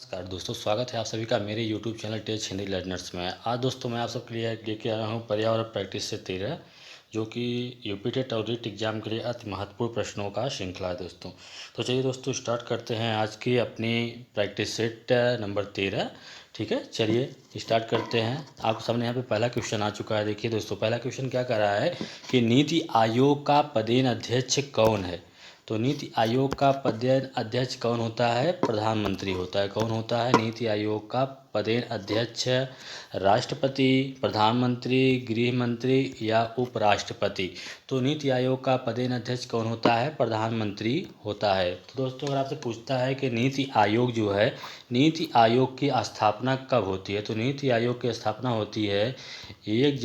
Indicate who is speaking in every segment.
Speaker 1: नमस्कार दोस्तों, स्वागत है आप सभी का मेरे YouTube चैनल टेच हिंदी लर्नर्स में। आज दोस्तों मैं आप सबके लिए लेके आया हूँ पर्यावरण प्रैक्टिस से 13, जो कि यूपी टेट और रीट एग्जाम के लिए अति महत्वपूर्ण प्रश्नों का श्रृंखला है दोस्तों। तो चलिए दोस्तों स्टार्ट करते हैं आज की अपनी प्रैक्टिस सेट नंबर 13। ठीक है, चलिए स्टार्ट करते हैं। आपके सामने यहाँ पे पहला क्वेश्चन आ चुका है। देखिए दोस्तों, पहला क्वेश्चन क्या कर रहा है कि नीति आयोग का पदेन अध्यक्ष कौन है। तो नीति आयोग का पदेन अध्यक्ष कौन होता है? प्रधानमंत्री होता है। कौन होता है नीति आयोग का पदेन अध्यक्ष? राष्ट्रपति, प्रधानमंत्री, गृह मंत्री या उपराष्ट्रपति। तो नीति आयोग का पदेन अध्यक्ष कौन होता है? प्रधानमंत्री होता है। तो दोस्तों अगर आपसे पूछता है कि नीति आयोग जो है, नीति आयोग की स्थापना कब होती है, तो नीति आयोग की स्थापना होती है 1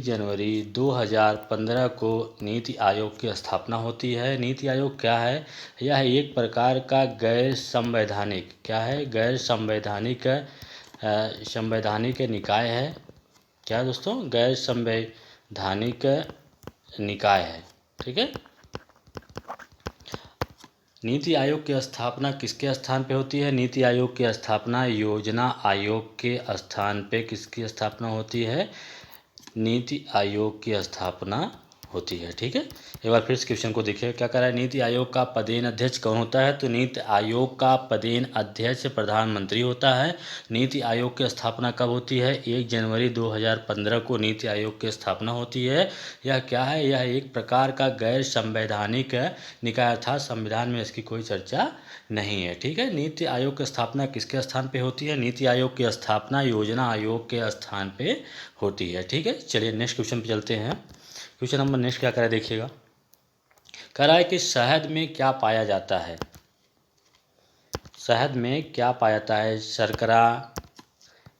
Speaker 1: जनवरी 2015 को नीति आयोग की स्थापना होती है। नीति आयोग क्या है? यह एक प्रकार का गैर संवैधानिक, क्या है? गैर संवैधानिक संवैधानिक निकाय है। क्या है दोस्तों? गैर संवैधानिक निकाय है। ठीक है। नीति आयोग की स्थापना किसके स्थान पे होती है? नीति आयोग की स्थापना योजना आयोग के स्थान पे किसकी स्थापना होती है? नीति आयोग की स्थापना होती है। ठीक है, एक बार फिर इस क्वेश्चन को देखिए क्या कह रहा है। नीति आयोग का पदेन अध्यक्ष कौन होता है? तो नीति आयोग का पदेन अध्यक्ष प्रधानमंत्री होता है। नीति आयोग की स्थापना कब होती है? 1 जनवरी 2015 को नीति आयोग की स्थापना होती है। यह क्या है? यह एक प्रकार का गैर संवैधानिक निकाय था। संविधान में इसकी कोई चर्चा नहीं है। ठीक है, नीति आयोग की स्थापना किसके स्थान पे होती है? नीति आयोग की स्थापना योजना आयोग के स्थान पे होती है। ठीक है, चलिए नेक्स्ट क्वेश्चन पे चलते हैं। क्वेश्चन नंबर नेक्स्ट क्या कह रहा है, देखिएगा। कह रहा है कि शहद में क्या पाया जाता है? शहद में क्या पाया जाता है? शर्करा,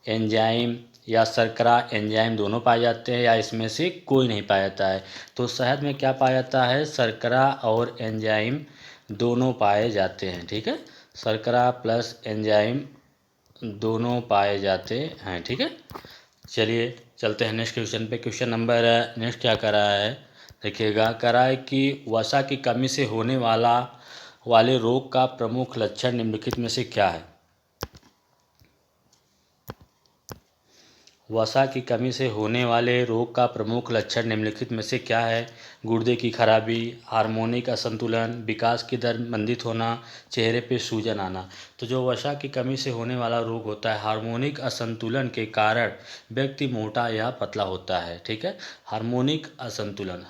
Speaker 1: एंजाइम या शर्करा एंजाइम दोनों पाए जाते हैं, या इसमें से कोई नहीं पाया जाता है? तो शहद में क्या पाया जाता है? शर्करा और एंजाइम दोनों पाए जाते हैं। ठीक है, शर्करा प्लस एंजाइम दोनों पाए जाते हैं। ठीक है, चलिए चलते हैं नेक्स्ट क्वेश्चन पे। क्वेश्चन नंबर नेक्स्ट क्या कर रहा है, देखिएगा। कह रहा है कि वसा की कमी से होने वाले रोग का प्रमुख लक्षण निम्नलिखित में से क्या है? वसा की कमी से होने वाले रोग का प्रमुख लक्षण निम्नलिखित में से क्या है? गुर्दे की खराबी, हार्मोनिक असंतुलन, विकास की दर मंदित होना, चेहरे पे सूजन आना। तो जो वसा की कमी से होने वाला रोग होता है, हार्मोनिक असंतुलन के कारण व्यक्ति मोटा या पतला होता है। ठीक है, हार्मोनिक असंतुलन।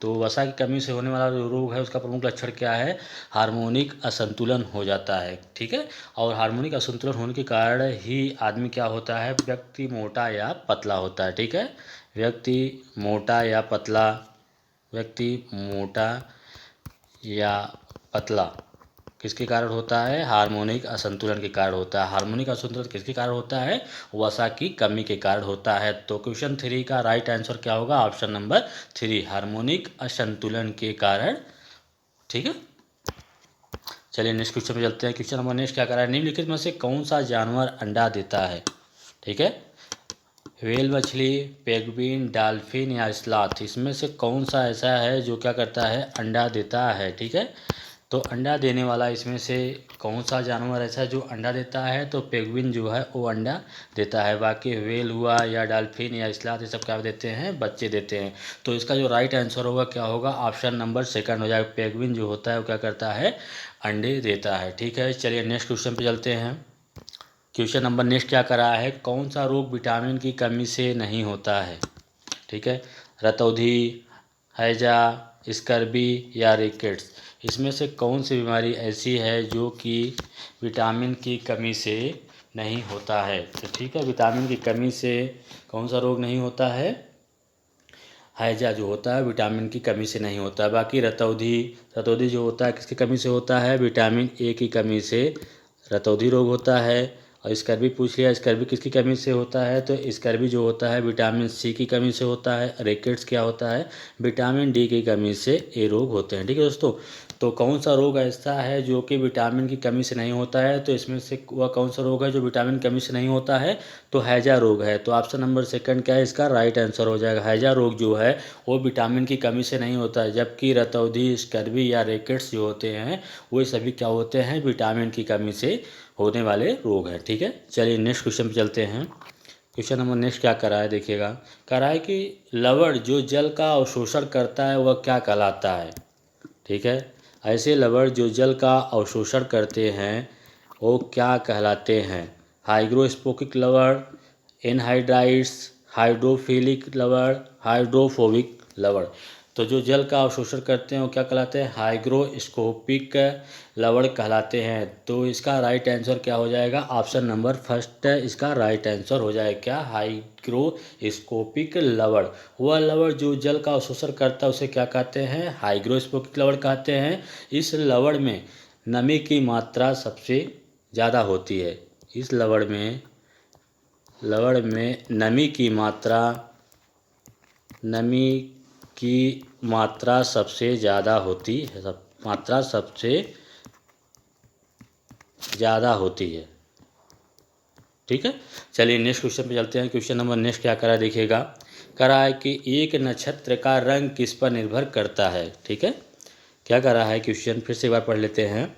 Speaker 1: तो वसा की कमी से होने वाला जो रोग है उसका प्रमुख लक्षण क्या है? हार्मोनिक असंतुलन हो जाता है। ठीक है, और हार्मोनिक असंतुलन होने के कारण ही आदमी क्या होता है? व्यक्ति मोटा या पतला होता है। ठीक है, व्यक्ति मोटा या पतला, व्यक्ति मोटा या पतला किसके कारण होता है? हार्मोनिक असंतुलन के कारण होता है। हार्मोनिक असंतुलन किसके कारण होता है? वसा की कमी के कारण होता है। तो क्वेश्चन 3 का राइट आंसर क्या होगा? ऑप्शन नंबर 3, हार्मोनिक असंतुलन के कारण। ठीक है, चलिए नेक्स्ट क्वेश्चन पे चलते हैं। क्वेश्चन नंबर नेक्स्ट क्या कर रहा है, निम्नलिखित में से कौन सा जानवर अंडा देता है? ठीक है, व्हेल मछली, पेंगुइन, डॉल्फिन या स्लॉथ, इसमें से कौन सा ऐसा है जो क्या करता है? अंडा देता है। ठीक है, तो अंडा देने वाला इसमें से कौन सा जानवर ऐसा है जो अंडा देता है? तो पेंगुइन जो है वो अंडा देता है। बाकी व्हेल हुआ या डॉल्फिन या स्लॉथ, ये सब क्या देते हैं? बच्चे देते हैं। तो इसका जो राइट आंसर होगा क्या होगा? ऑप्शन नंबर सेकंड हो जाएगा। पेंगुइन जो होता है वो क्या करता है? अंडे देता है। ठीक है, चलिए नेक्स्ट क्वेश्चन पे चलते हैं। क्वेश्चन नंबर नेक्स्ट क्या कर रहा है, कौन सा रोग विटामिन की कमी से नहीं होता है? ठीक है, रतौंधी, हैजा, स्कर्बी या रिकेट्स, इसमें से कौन सी बीमारी ऐसी है जो कि विटामिन की कमी से नहीं होता है? तो ठीक है, विटामिन की कमी से कौन सा रोग नहीं होता है? हैजा जो होता है विटामिन की कमी से नहीं होता है। बाकी रतौंधी जो होता है किसकी कमी से होता है? विटामिन ए की कमी से रतौंधी रोग होता है। और स्कर्वी पूछ लिया, स्कर्वी किसकी कमी से होता है? तो स्कर्वी जो होता है विटामिन सी की कमी से होता है। रिकेट्स क्या होता है? विटामिन डी की कमी से ये रोग होते हैं। ठीक है दोस्तों, तो कौन सा रोग ऐसा है जो कि विटामिन की कमी से नहीं होता है? तो इसमें से वह कौन सा रोग है जो विटामिन की कमी से नहीं होता है? तो हैजा रोग है। तो ऑप्शन नंबर सेकंड क्या है इसका राइट आंसर हो जाएगा। हैजा रोग जो है वो विटामिन की कमी से नहीं होता है, जबकि रतौंधी, स्कर्वी या रिकेट्स जो होते हैं वो सभी क्या होते हैं? विटामिन की कमी से होने वाले रोग हैं। ठीक है, चलिए नेक्स्ट क्वेश्चन पे चलते हैं। क्वेश्चन नंबर नेक्स्ट क्या करा है देखिएगा। करा है कि लवण जो जल का अवशोषण करता है वह क्या कहलाता है? ठीक है, ऐसे लवण जो जल का अवशोषण करते हैं वो क्या कहलाते हैं? हाइग्रोस्कोपिक लवण, एनहाइड्राइड्स, हाइड्रोफिलिक लवण, हाइड्रोफोबिक लवण। तो जो जल का अवशोषण करते हैं वो क्या कहलाते हैं? हाइग्रोस्कोपिक लवण कहलाते हैं। तो इसका राइट आंसर क्या हो जाएगा? ऑप्शन नंबर फर्स्ट इसका राइट आंसर हो जाएगा। क्या? हाइग्रोस्कोपिक लवण। वह लवण जो जल का अवशोषण करता है उसे क्या कहते हैं? हाइग्रोस्कोपिक लवण कहते हैं। इस लवण में नमी की मात्रा सबसे ज़्यादा होती है। इस लवण में नमी की मात्रा सबसे ज़्यादा होती है। मात्रा सबसे ज़्यादा होती है। ठीक है, चलिए नेक्स्ट क्वेश्चन पे चलते हैं। क्वेश्चन नंबर नेक्स्ट क्या करा देखिएगा। करा है कि एक नक्षत्र का रंग किस पर निर्भर करता है? ठीक है, क्या करा है क्वेश्चन फिर से एक बार पढ़ लेते हैं।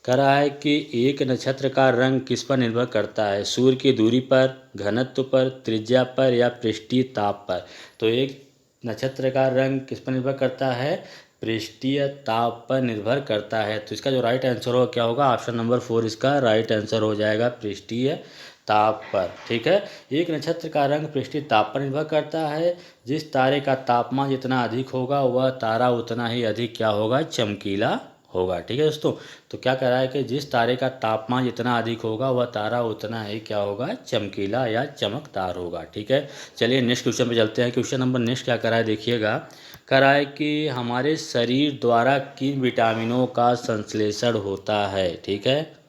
Speaker 1: करा है कि एक नक्षत्र का रंग किस पर निर्भर करता है? सूर्य की दूरी पर, घनत्व पर, त्रिज्या पर या पृष्ठीय ताप पर? तो एक नक्षत्र का रंग किस पर निर्भर करता है? पृष्ठीय ताप पर निर्भर करता है। तो इसका जो राइट आंसर होगा क्या होगा? ऑप्शन नंबर 4 इसका राइट आंसर हो जाएगा, पृष्ठीय ताप पर। ठीक है, एक नक्षत्र का रंग पृष्ठीय ताप पर निर्भर करता है। जिस तारे का तापमान जितना अधिक होगा वह तारा उतना ही अधिक क्या होगा? चमकीला होगा। ठीक है दोस्तों, तो क्या कह रहा है कि जिस तारे का तापमान जितना अधिक होगा वह तारा उतना ही क्या होगा? चमकीला या चमकदार होगा। ठीक है, चलिए नेक्स्ट क्वेश्चन पे चलते हैं। क्वेश्चन नंबर नेक्स्ट क्या कह रहा है देखिएगा। कह रहा है कि हमारे शरीर द्वारा किन विटामिनों का संश्लेषण होता है? ठीक है,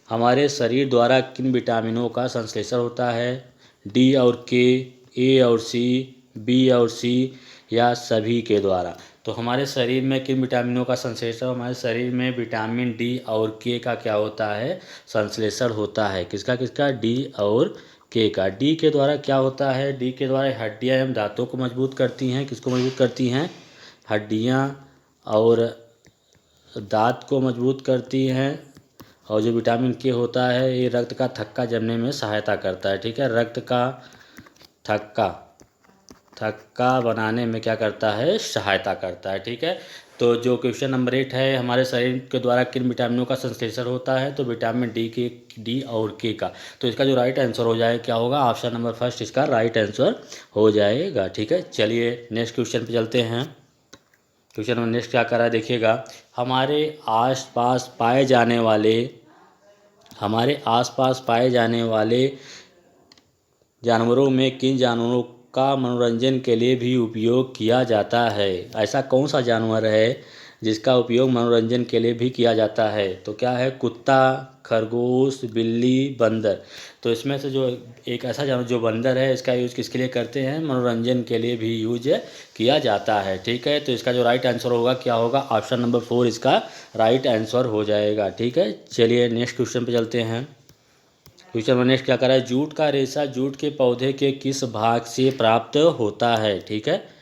Speaker 1: हमारे शरीर द्वारा किन विटामिनों का संश्लेषण होता है? डी और के, ए और सी, बी और सी या सभी के द्वारा? तो हमारे शरीर में किन विटामिनों का संश्लेषण? हमारे शरीर में विटामिन डी और के का क्या होता है? संश्लेषण होता है। किसका किसका? डी और के का। डी के द्वारा क्या होता है? डी के द्वारा हड्डियां एवं दांतों को मजबूत करती हैं। किसको मजबूत करती हैं? हड्डियां और दांत को मजबूत करती हैं। और जो विटामिन के होता है ये रक्त का थक्का जमने में सहायता करता है। ठीक है, रक्त का थक्का बनाने में क्या करता है? सहायता करता है। ठीक है, तो जो क्वेश्चन नंबर 8 है, हमारे शरीर के द्वारा किन विटामिनों का संश्लेषण होता है? तो विटामिन डी और के का। तो इसका जो राइट आंसर हो जाएगा क्या होगा? ऑप्शन नंबर फर्स्ट इसका राइट आंसर हो जाएगा। ठीक है, चलिए नेक्स्ट क्वेश्चन पे चलते हैं। क्वेश्चन नंबर नेक्स्ट क्या कर रहा है देखिएगा। हमारे आसपास पाए जाने वाले जानवरों में किन जानवरों का मनोरंजन के लिए भी उपयोग किया जाता है? ऐसा कौन सा जानवर है जिसका उपयोग मनोरंजन के लिए भी किया जाता है? तो क्या है? कुत्ता, खरगोश, बिल्ली, बंदर। तो इसमें से जो एक ऐसा जानवर जो बंदर है इसका यूज़ किसके लिए करते हैं? मनोरंजन के लिए भी यूज किया जाता है। ठीक है, तो इसका जो राइट आंसर होगा क्या होगा? ऑप्शन नंबर 4 इसका राइट आंसर हो जाएगा। ठीक है, चलिए नेक्स्ट क्वेश्चन पे चलते हैं। क्वेश्चन नंबर नेक्स्ट क्या कर रहा है। जूट का रेशा जूट के पौधे के किस भाग से प्राप्त होता है? ठीक है,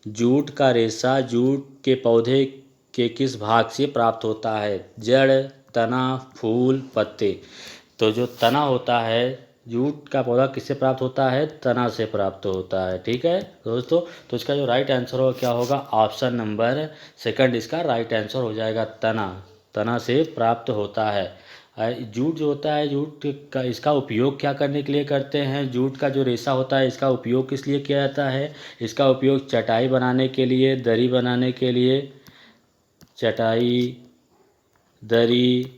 Speaker 1: जूट का रेशा जूट के पौधे के किस भाग से प्राप्त होता है? जड़, तना, फूल, पत्ते। तो जो तना होता है, जूट का पौधा किससे प्राप्त होता है? तना से प्राप्त होता है। ठीक है दोस्तों, तो इसका जो राइट आंसर होगा क्या होगा? ऑप्शन नंबर सेकंड इसका राइट आंसर हो जाएगा। तना से प्राप्त होता है। जूट जो होता है, जूट का इसका उपयोग क्या करने के लिए करते हैं? जूट का जो रेशा होता है इसका उपयोग किस लिए किया जाता है? इसका उपयोग चटाई बनाने के लिए, दरी बनाने के लिए, चटाई, दरी,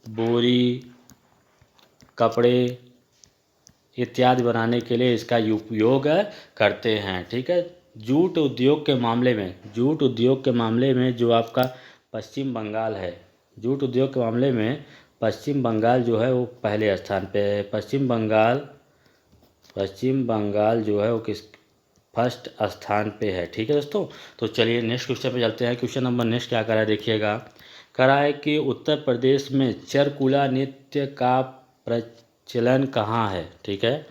Speaker 1: बोरी, कपड़े इत्यादि बनाने के लिए इसका उपयोग करते हैं। ठीक है, जूट उद्योग के मामले में जो आपका पश्चिम बंगाल है, जूट उद्योग के मामले में पश्चिम बंगाल जो है वो पहले स्थान पे है। पश्चिम बंगाल जो है वो किस फर्स्ट स्थान पे है। ठीक है दोस्तों, तो चलिए नेक्स्ट क्वेश्चन पे चलते हैं। क्वेश्चन नंबर नेक्स्ट क्या करा है देखिएगा। करा है कि उत्तर प्रदेश में चरकुला नृत्य का प्रचलन कहाँ है। ठीक है,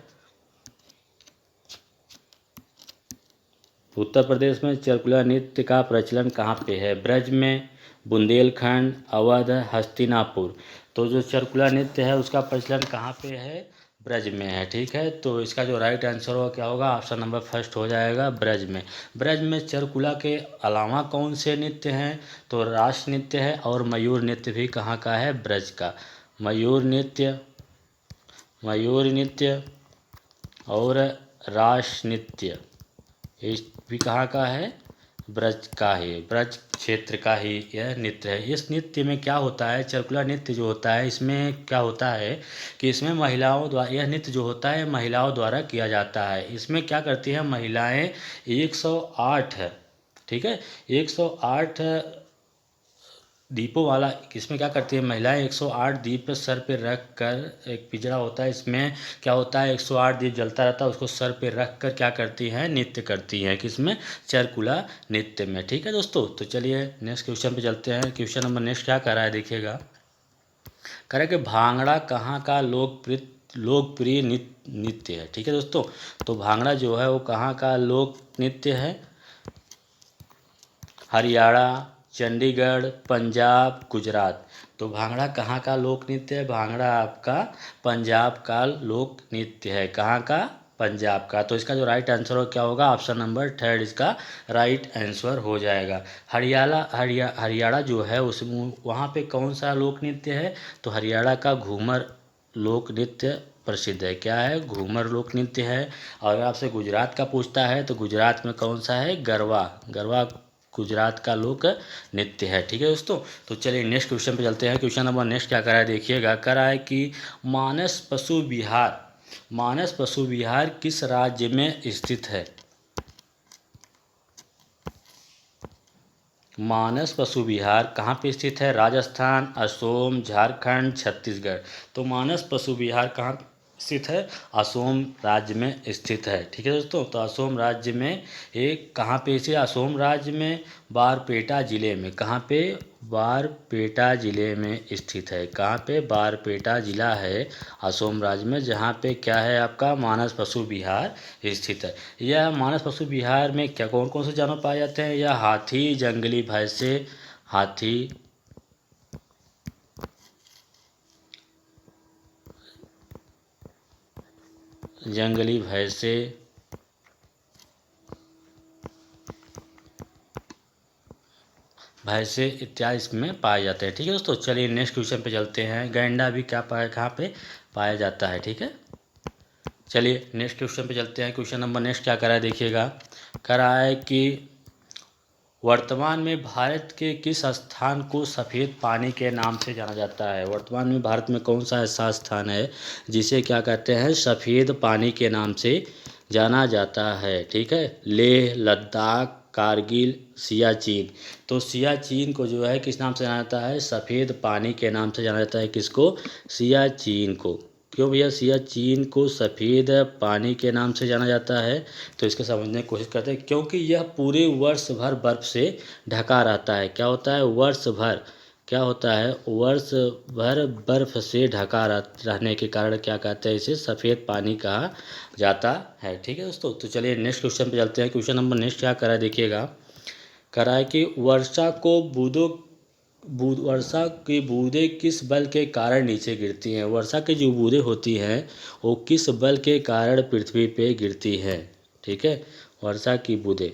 Speaker 1: उत्तर प्रदेश में चरकुला नृत्य का प्रचलन कहाँ पे है। ब्रज में, बुंदेलखंड, अवध, हस्तिनापुर। तो जो चरकुला नृत्य है उसका प्रचलन कहाँ पे है, ब्रज में है। ठीक है, तो इसका जो राइट आंसर होगा क्या होगा, ऑप्शन नंबर फर्स्ट हो जाएगा, ब्रज में। ब्रज में चरकुला के अलावा कौन से नृत्य हैं, तो रास नृत्य है और मयूर नृत्य भी कहाँ का है, ब्रज का। मयूर नृत्य, मयूर नृत्य और रास नृत्य ये भी कहाँ का है, ब्रज का ही, ब्रज क्षेत्र का ही यह नृत्य है। इस नृत्य में क्या होता है, चरकुला नृत्य जो होता है इसमें क्या होता है कि इसमें महिलाओं द्वारा, यह नृत्य जो होता है महिलाओं द्वारा किया जाता है। इसमें क्या करती हैं महिलाएं, 108 है, ठीक है, 108 दीपों वाला, इसमें क्या करती है महिलाएं, 108 दीप सर पे रख कर, एक पिंजरा होता है इसमें क्या होता है 108 दीप जलता रहता है, उसको सर पे रख कर क्या करती हैं, नृत्य करती हैं, किसमें, चरकुला नृत्य में। ठीक है दोस्तों, तो चलिए नेक्स्ट क्वेश्चन पे चलते हैं। क्वेश्चन नंबर नेक्स्ट क्या कर रहा है देखिएगा। कह रहा है कि भांगड़ा कहाँ का लोकप्रिय नृत्य है। ठीक है दोस्तों, तो भांगड़ा जो है वो कहाँ का लोक नृत्य है, हरियाणा, चंडीगढ़, पंजाब, गुजरात। तो भांगड़ा कहाँ का लोक नृत्य है, भांगड़ा आपका पंजाब का लोक नृत्य है। कहाँ का, पंजाब का। तो इसका जो राइट आंसर हो क्या होगा, ऑप्शन नंबर थर्ड इसका राइट आंसर हो जाएगा। हरियाणा जो है उसमें वहाँ पे कौन सा लोक नृत्य है, तो हरियाणा का घूमर लोक नृत्य प्रसिद्ध है। क्या है, घूमर लोक नृत्य है। और अगर आपसे गुजरात का पूछता है तो गुजरात में कौन सा है, गरबा, गरबा गुजरात का लोक नृत्य है। ठीक है दोस्तों, तो चलिए नेक्स्ट क्वेश्चन पे चलते हैं। क्वेश्चन नंबर नेक्स्ट क्या करा है देखिएगा। करा है कि मानस पशु विहार, मानस पशु विहार किस राज्य में स्थित है। मानस पशु विहार कहाँ पे स्थित है, राजस्थान, असम, झारखंड, छत्तीसगढ़। तो मानस पशु विहार कहाँ स्थित है, असम राज्य में स्थित है। ठीक है दोस्तों, तो असम राज्य में एक कहाँ पे स्थित है, असम राज्य में बारपेटा जिले में। कहाँ पे, बारपेटा जिले में स्थित है। कहाँ पे, बारपेटा जिला है असम राज्य में, जहाँ पे क्या है आपका मानस पशु विहार स्थित है। यह मानस पशु विहार में क्या कौन कौन से जानवर पाए जाते हैं, यह हाथी, जंगली भैंसे, हाथी, जंगली भैंसे, भैंसे इत्यादि इसमें पाए जाते हैं। ठीक है दोस्तों, चलिए नेक्स्ट क्वेश्चन पे चलते हैं। गैंडा भी क्या पाया, कहाँ पे पाया जाता है। ठीक है, चलिए नेक्स्ट क्वेश्चन पे चलते हैं। क्वेश्चन नंबर नेक्स्ट क्या करा है देखिएगा। करा है कि वर्तमान में भारत के किस स्थान को सफ़ेद पानी के नाम से जाना जाता है। वर्तमान में भारत में कौन सा ऐसा स्थान है जिसे क्या कहते हैं, सफ़ेद पानी के नाम से जाना जाता है। ठीक है, लेह, लद्दाख, कारगिल, सियाचिन। तो सियाचिन को जो है किस नाम से जाना जाता है, सफ़ेद पानी के नाम से जाना जाता है। किसको, सियाचिन को। क्यों भैया सियाचिन को सफ़ेद पानी के नाम से जाना जाता है, तो इसको समझने की कोशिश करते हैं। क्योंकि यह पूरे वर्ष भर बर्फ़ से ढका रहता है। क्या होता है, वर्ष भर, क्या होता है, वर्ष भर बर्फ़ से ढका रहने के कारण क्या कहते हैं, इसे सफ़ेद पानी कहा जाता है। ठीक है दोस्तों, तो चलिए नेक्स्ट क्वेश्चन पे चलते हैं। क्वेश्चन नंबर नेक्स्ट क्या करा है देखिएगा। करा है कि वर्षा को वर्षा की बूंदें किस बल के कारण नीचे गिरती हैं। वर्षा की जो बूंदें होती हैं वो किस बल के कारण पृथ्वी पे गिरती हैं। ठीक है, वर्षा की बूंदें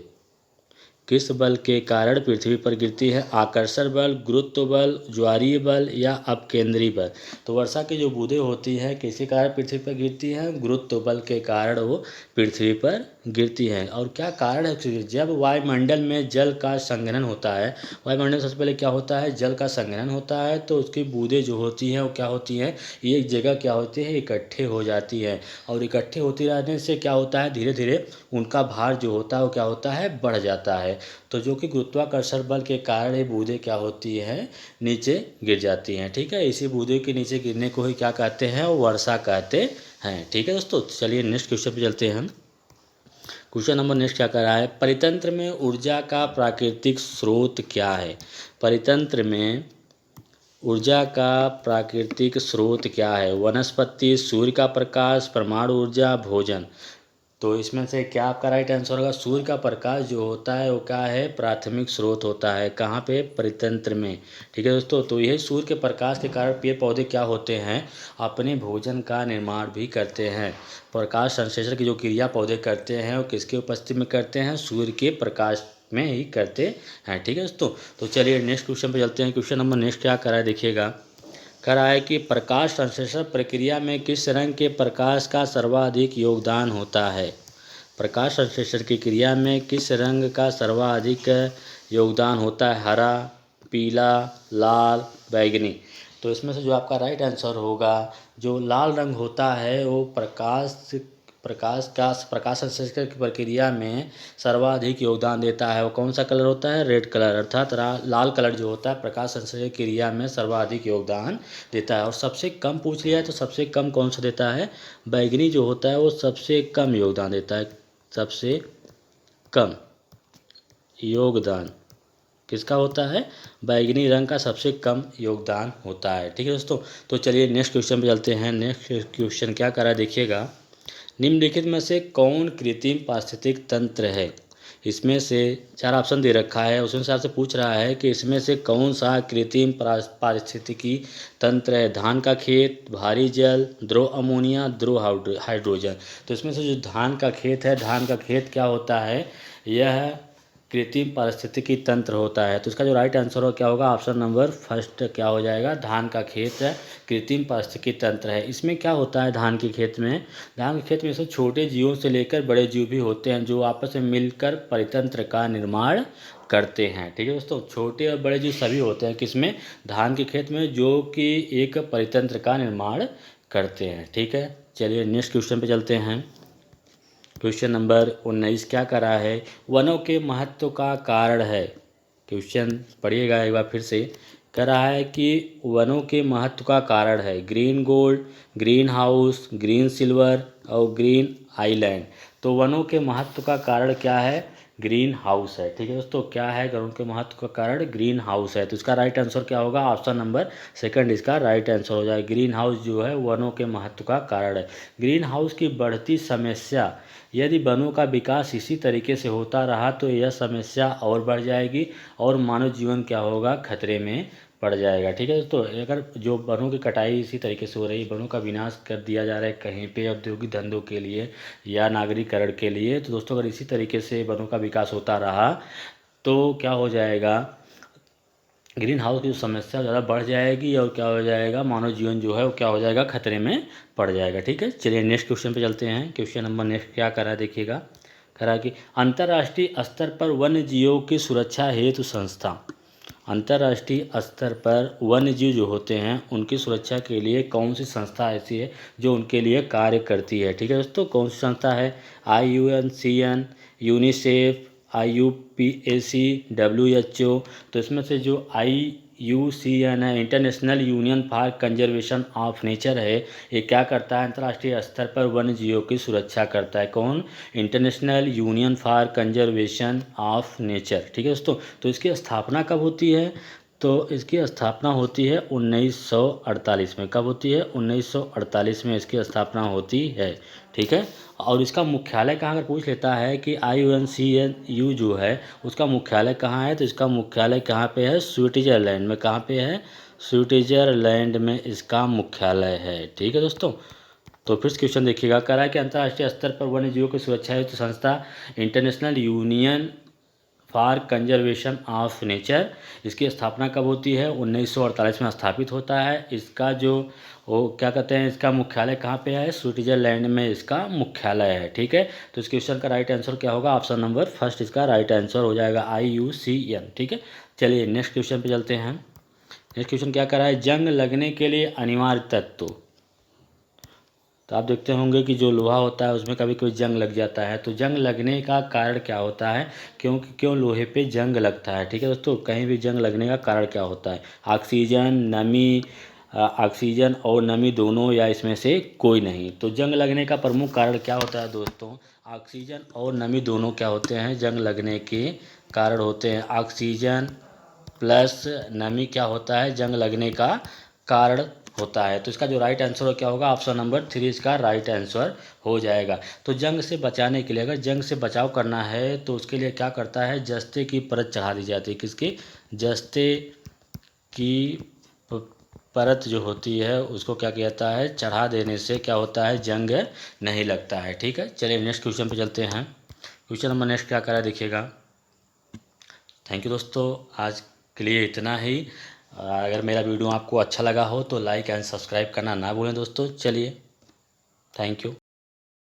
Speaker 1: किस बल के कारण पृथ्वी पर गिरती है, आकर्षण बल, गुरुत्व बल, ज्वारीय बल या अपकेंद्री बल। तो वर्षा की जो बूंदें होती हैं किसके कारण पृथ्वी पर गिरती हैं, गुरुत्व बल के कारण वो पृथ्वी पर गिरती हैं। और क्या कारण है, जब वायुमंडल में जल का संघनन होता है, वायुमंडल सबसे पहले क्या होता है, जल का संघनन होता है, तो उसकी बूंदें जो होती हैं वो क्या होती हैं, एक जगह क्या होती है, इकट्ठे हो जाती हैं। और इकट्ठे होती रहने से क्या होता है, धीरे धीरे उनका भार जो होता है वो क्या होता है, बढ़ जाता है। तो जो कि गुरुत्वाकर्षण बल के कारण ये बूंदें क्या होती हैं, नीचे गिर जाती हैं। ठीक है, इसी बूंदे के नीचे गिरने को ही क्या कहते हैं, वर्षा कहते हैं। ठीक है दोस्तों, चलिए नेक्स्ट क्वेश्चन पे चलते हैं हम। क्वेश्चन नंबर नेक्स्ट क्या कर रहा है, परितंत्र में ऊर्जा का प्राकृतिक स्रोत क्या है। परितंत्र में ऊर्जा का प्राकृतिक स्रोत क्या है। वनस्पति, सूर्य का प्रकाश, परमाणु ऊर्जा, भोजन। तो इसमें से क्या आपका राइट आंसर होगा। सूर्य का प्रकाश जो होता है वो क्या है, प्राथमिक स्रोत होता है। कहाँ पे, परितंत्र में। ठीक है दोस्तों, तो यही सूर्य के प्रकाश के कारण पेड़ पौधे क्या होते हैं, अपने भोजन का निर्माण भी करते हैं। प्रकाश संश्लेषण की जो क्रिया पौधे करते हैं वो किसके उपस्थिति में करते हैं, सूर्य के प्रकाश में ही करते हैं। ठीक है दोस्तों, तो चलिए नेक्स्ट क्वेश्चन पे चलते हैं। क्वेश्चन नंबर नेक्स्ट क्या करा है देखिएगा, कह रहा है कि प्रकाश संश्लेषण प्रक्रिया में किस रंग के प्रकाश का सर्वाधिक योगदान होता है। प्रकाश संश्लेषण की क्रिया में किस रंग का सर्वाधिक योगदान होता है। हरा, पीला, लाल, बैंगनी। तो इसमें से जो आपका राइट आंसर होगा, जो लाल रंग होता है वो प्रकाश संश्लेषण की प्रक्रिया में सर्वाधिक योगदान देता है। वो कौन सा कलर होता है, रेड कलर। अर्थात लाल कलर जो होता है प्रकाश संश्लेषण की क्रिया में सर्वाधिक योगदान देता है। और सबसे कम पूछ लिया है तो सबसे कम कौन सा देता है, बैंगनी जो होता है वो सबसे कम योगदान देता है। सबसे कम योगदान किसका होता है, बैंगनी रंग का सबसे कम योगदान होता है। ठीक है दोस्तों, तो चलिए नेक्स्ट क्वेश्चन पे चलते हैं। नेक्स्ट क्वेश्चन क्या करा है देखिएगा, निम्नलिखित में से कौन कृत्रिम पारिस्थितिक तंत्र है। इसमें से 4 ऑप्शन दे रखा है, उस हिसाब से पूछ रहा है कि इसमें से कौन सा कृत्रिम पारिस्थितिकी तंत्र है। धान का खेत, भारी जल, ध्रुव अमोनिया, ध्रुव हाइड्रोजन। तो इसमें से जो धान का खेत है, धान का खेत क्या होता है, यह कृत्रिम पारिस्थितिकी तंत्र होता है। तो इसका जो राइट आंसर हो क्या होगा, ऑप्शन नंबर फर्स्ट क्या हो जाएगा, धान का खेत है कृत्रिम पारिस्थितिकी तंत्र है। इसमें क्या होता है, धान के खेत में, धान के खेत में से छोटे जीवों से लेकर बड़े जीव भी होते हैं जो आपस में मिलकर परितंत्र का निर्माण करते हैं। ठीक है दोस्तों, छोटे और बड़े जीव सभी होते हैं किसमें, धान के खेत में, जो कि एक परितंत्र का निर्माण करते हैं। ठीक है, चलिए नेक्स्ट क्वेश्चन पे चलते हैं। क्वेश्चन नंबर 19 क्या कर रहा है, वनों के महत्व का कारण है। क्वेश्चन पढ़िएगा एक बार फिर से। कह रहा है कि वनों के महत्व का कारण है, green gold, green house, green silver और ग्रीन आइलैंड। तो वनों के महत्व का कारण क्या है, ग्रीन हाउस है। ठीक है दोस्तों, क्या है वनों के महत्व का कारण, ग्रीन हाउस है। तो इसका राइट आंसर क्या होगा, ऑप्शन नंबर सेकंड इसका राइट आंसर हो जाएगा। ग्रीन हाउस जो है वनों के महत्व का कारण है। ग्रीन हाउस की बढ़ती समस्या, यदि वनों का विकास इसी तरीके से होता रहा तो यह समस्या और बढ़ जाएगी और मानव जीवन क्या होगा, खतरे में पड़ जाएगा। ठीक है दोस्तों, अगर जो वनों की कटाई इसी तरीके से हो रही है, वनों का विनाश कर दिया जा रहा है कहीं पे औद्योगिक धंधों के लिए या नागरिकरण के लिए, तो दोस्तों अगर इसी तरीके से वनों का विकास होता रहा तो क्या हो जाएगा, ग्रीन हाउस की जो समस्या ज़्यादा बढ़ जाएगी और क्या हो जाएगा, मानव जीवन जो है वो क्या हो जाएगा, खतरे में पड़ जाएगा। ठीक है, चलिए नेक्स्ट क्वेश्चन पे चलते हैं। क्वेश्चन नंबर नेक्स्ट क्या करा है देखिएगा, करा कि अंतर्राष्ट्रीय स्तर पर वन्य जीवों की सुरक्षा हेतु संस्था, अंतर्राष्ट्रीय स्तर पर वन्य जीव जो होते हैं उनकी सुरक्षा के लिए कौन सी संस्था ऐसी है जो उनके लिए कार्य करती है। ठीक है दोस्तों, कौन सी संस्था है, IUCN, यूनिसेफ, IUPAC, WHO। तो इसमें से जो IUCN है, international union for conservation of nature है, ये क्या करता है, अंतर्राष्ट्रीय स्तर पर वन्य जीवों की सुरक्षा करता है। कौन, international union for conservation of nature. ठीक है दोस्तों, तो इसकी स्थापना कब होती है, तो इसकी स्थापना होती है 1948 में। कब होती है, 1948 में इसकी स्थापना होती है। ठीक है, और इसका मुख्यालय कहाँ, अगर पूछ लेता है कि IUCN जो है उसका मुख्यालय कहाँ है, तो इसका मुख्यालय कहाँ पे है, स्विट्जरलैंड में। कहाँ पे है, स्विट्जरलैंड में इसका मुख्यालय है। ठीक है दोस्तों, तो फिर क्वेश्चन देखिएगा, कह रहा है कि अंतर्राष्ट्रीय स्तर पर वन्य जीवों की सुरक्षा हेतु संस्था international union for conservation of nature, इसकी स्थापना कब होती है, 1948 में स्थापित होता है। इसका जो वो क्या कहते हैं, इसका मुख्यालय कहाँ पे है, स्विट्जरलैंड में इसका मुख्यालय है। ठीक है, तो इस क्वेश्चन का राइट आंसर क्या होगा, ऑप्शन नंबर फर्स्ट इसका राइट आंसर हो जाएगा, IUCN। ठीक है, चलिए नेक्स्ट क्वेश्चन पे चलते हैं। नेक्स्ट क्वेश्चन क्या कर रहा है, जंग लगने के लिए अनिवार्य तत्व। तो आप देखते होंगे कि जो लोहा होता है उसमें कभी कभी जंग लग जाता है, तो जंग लगने का कारण क्या होता है, क्यों लोहे पे जंग लगता है। ठीक है दोस्तों, कहीं भी जंग लगने का कारण क्या होता है, ऑक्सीजन, नमी, ऑक्सीजन और नमी दोनों या इसमें से कोई नहीं। तो जंग लगने का प्रमुख कारण क्या होता है दोस्तों? ऑक्सीजन और नमी दोनों क्या होते हैं? जंग लगने के कारण होते हैं। ऑक्सीजन प्लस नमी क्या होता है? जंग लगने का कारण होता है। तो इसका जो राइट आंसर क्या होगा? ऑप्शन नंबर 3 इसका राइट आंसर हो जाएगा। तो जंग से बचाने के लिए, अगर जंग से बचाव करना है तो उसके लिए क्या करता है? जस्ते की परत चढ़ा दी जाती है। किसकी? जस्ते की परत जो होती है उसको क्या कहता है? चढ़ा देने से क्या होता है? जंग नहीं लगता है। ठीक है, चलिए नेक्स्ट क्वेश्चन पे चलते हैं। क्वेश्चन नंबर नेक्स्ट क्या करा देखिएगा। थैंक यू दोस्तों, आज के लिए इतना ही। अगर मेरा वीडियो आपको अच्छा लगा हो तो लाइक एंड सब्सक्राइब करना ना भूलें दोस्तों। चलिए, थैंक यू।